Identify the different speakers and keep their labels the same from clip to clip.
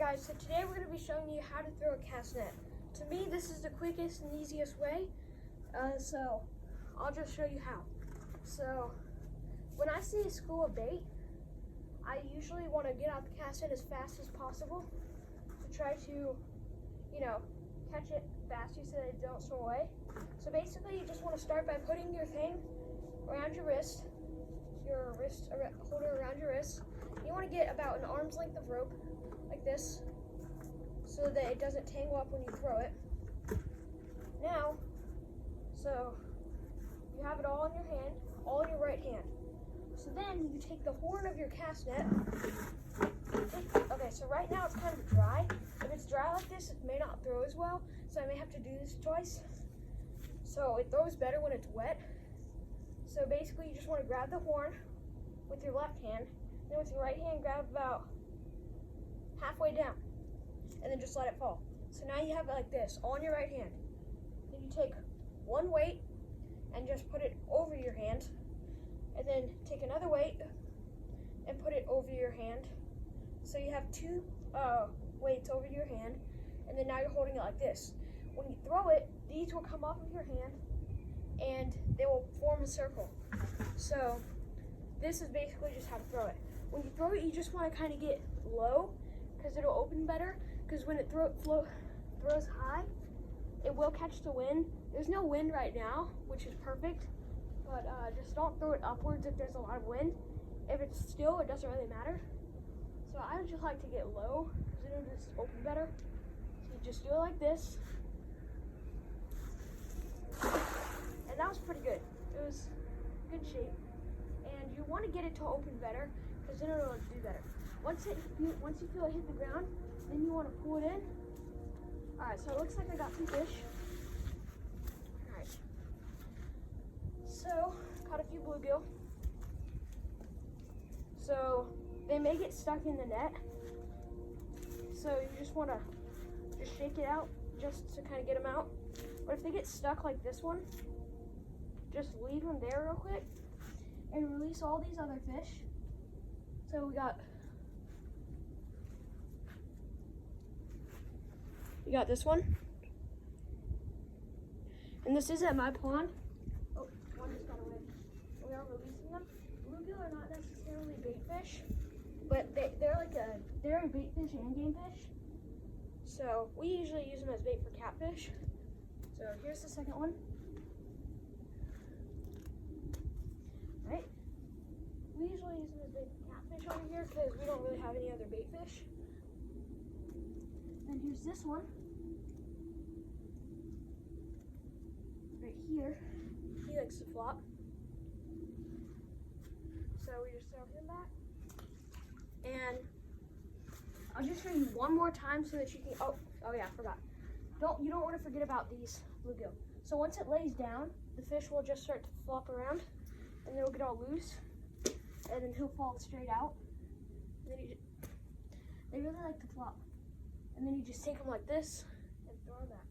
Speaker 1: guys, so today we're going to be showing you how to throw a cast net. To me, this is the quickest and easiest way, so I'll just show you how. So when I see a school of bait, I usually want to get out the cast net as fast as possible to try to, catch it faster so that it don't swim away. So basically, you just want to start by putting your thing around your wrist, holder around your wrist. You want to get about an arm's length of rope, like this, so that it doesn't tangle up when you throw it. Now, so you have it all in your hand, all in your right hand. So then you take the horn of your cast net. Okay, so right now it's kind of dry. If it's dry like this, it may not throw as well, so I may have to do this twice. So it throws better when it's wet. So basically you just want to grab the horn with your left hand, then with your right hand grab about halfway down, and then just let it fall. So now you have it like this, all in your right hand. Then you take one weight and just put it over your hand, and then take another weight and put it over your hand. So you have two weights over your hand, and then now you're holding it like this. When you throw it, these will come off of your hand and they will form a circle. So this is basically just how to throw it. When you throw it, you just want to kind of get low because it'll open better, because when it throws high, it will catch the wind. There's no wind right now, which is perfect, but just don't throw it upwards if there's a lot of wind. If it's still, it doesn't really matter. So I just like to get low because it'll just open better. So you just do it like this. And that was pretty good. It was good shape. And you want to get it to open better because then it'll do better. Once you feel it hit the ground, then you want to pull it in. Alright, so it looks like I got some fish. Alright. So, caught a few bluegill. So, they may get stuck in the net. So you just want to just shake it out just to kind of get them out. But if they get stuck like this one, just leave them there real quick and release all these other fish. So we got this one, and this is at my pond. Oh, one just got away. We are releasing them. Bluegill are not necessarily bait fish, but they're a bait fish and game fish. So we usually use them as bait for catfish. So here's the second one. Right? We usually use them as bait for catfish over here because we don't really have any other bait fish. And here's this one. Right here. He likes to flop. So we just throw him back. And I'll just show you one more time so that you can, oh yeah, I forgot. You don't want to forget about these bluegill. So once it lays down, the fish will just start to flop around and they'll get all loose, and then he'll fall straight out. And then they really like to flop. And then you just take them like this and throw them back.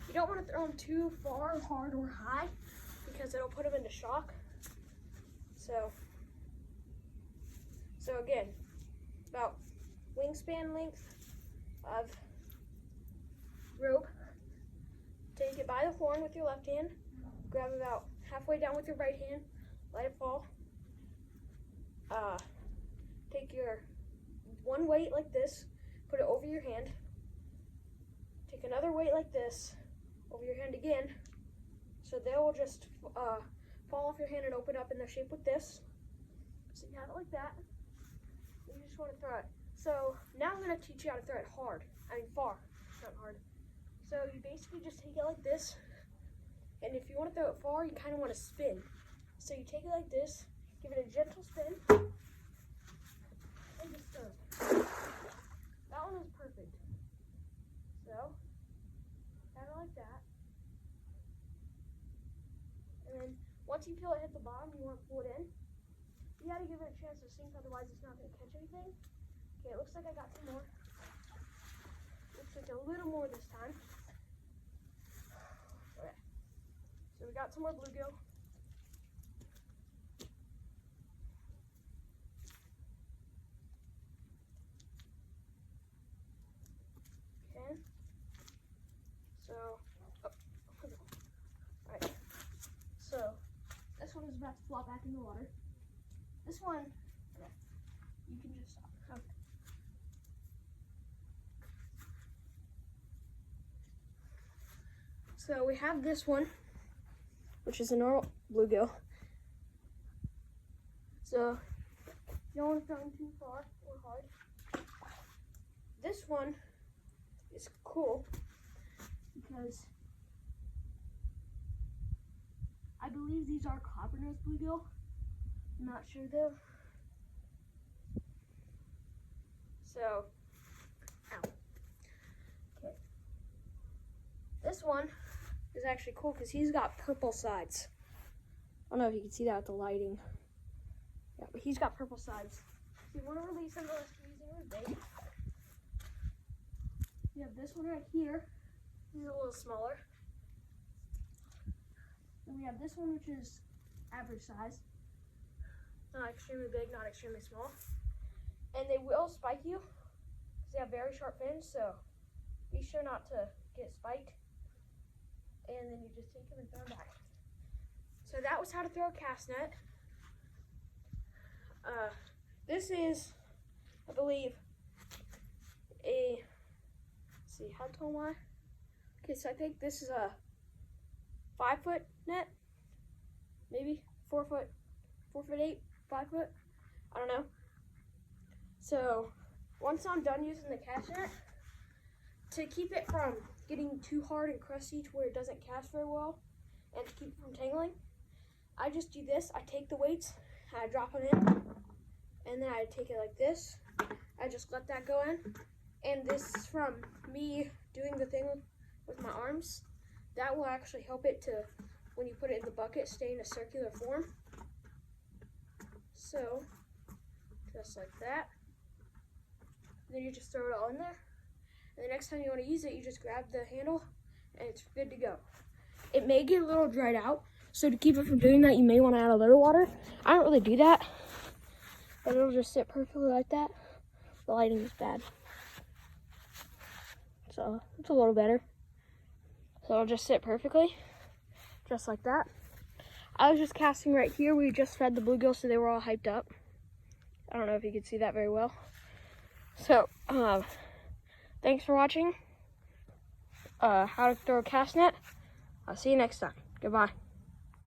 Speaker 1: You don't want to throw them too far, hard, or high because it'll put them into shock. So again, about wingspan length of rope. Take it by the horn with your left hand, grab about halfway down with your right hand, let it fall. Take your one weight like this, put it over your hand. Take another weight like this, over your hand again, so they will just fall off your hand and open up in their shape with this. So you have it like that. You just want to throw it. So now I'm going to teach you how to throw it far, not hard. So you basically just take it like this, and if you want to throw it far, you kind of want to spin. So you take it like this, give it a gentle spin, and just throw it. That one was perfect. So, kind of like that. And then once you feel it hit the bottom, you want to pull it in. You got to give it a chance to sink, otherwise it's not going to catch anything. Okay, it looks like I got some more. Looks like a little more this time. Okay, so we got some more bluegill. flop back in the water. This one, yeah, you can just stop. Okay. So we have this one, which is a normal bluegill. So you don't want to throw them too far or hard. This one is cool because I believe these are copper-nosed bluegill. I'm not sure though. So, ow. Okay. This one is actually cool because he's got purple sides. I don't know if you can see that with the lighting. Yeah, but he's got purple sides. So you want to release him using his bait. You have this one right here. He's a little smaller. Then we have this one, which is average size. Not extremely big, not extremely small. And they will spike you because they have very sharp fins, so be sure not to get spiked. And then you just take them and throw them back. So that was how to throw a cast net. This is, I believe, let's see, how tall am I? Okay, so I think this is a 5-foot net, maybe 4 foot, 4'8", 5 foot, I don't know. So once I'm done using the cast net, to keep it from getting too hard and crusty to where it doesn't cast very well, and to keep it from tangling, I just do this. I take the weights, and I drop them in, and then I take it like this. I just let that go in, and this is from me doing the thing with my arms. That will actually help it to, when you put it in the bucket, stay in a circular form. So, just like that. Then you just throw it all in there. And the next time you want to use it, you just grab the handle, and it's good to go. It may get a little dried out, so to keep it from doing that, you may want to add a little water. I don't really do that, but it'll just sit perfectly like that. The lighting is bad, so it's a little better. So it'll just sit perfectly, just like that. I was just casting right here. We just fed the bluegill, so they were all hyped up. I don't know if you can see that very well. So, thanks for watching how to throw a cast net. I'll see you next time. Goodbye.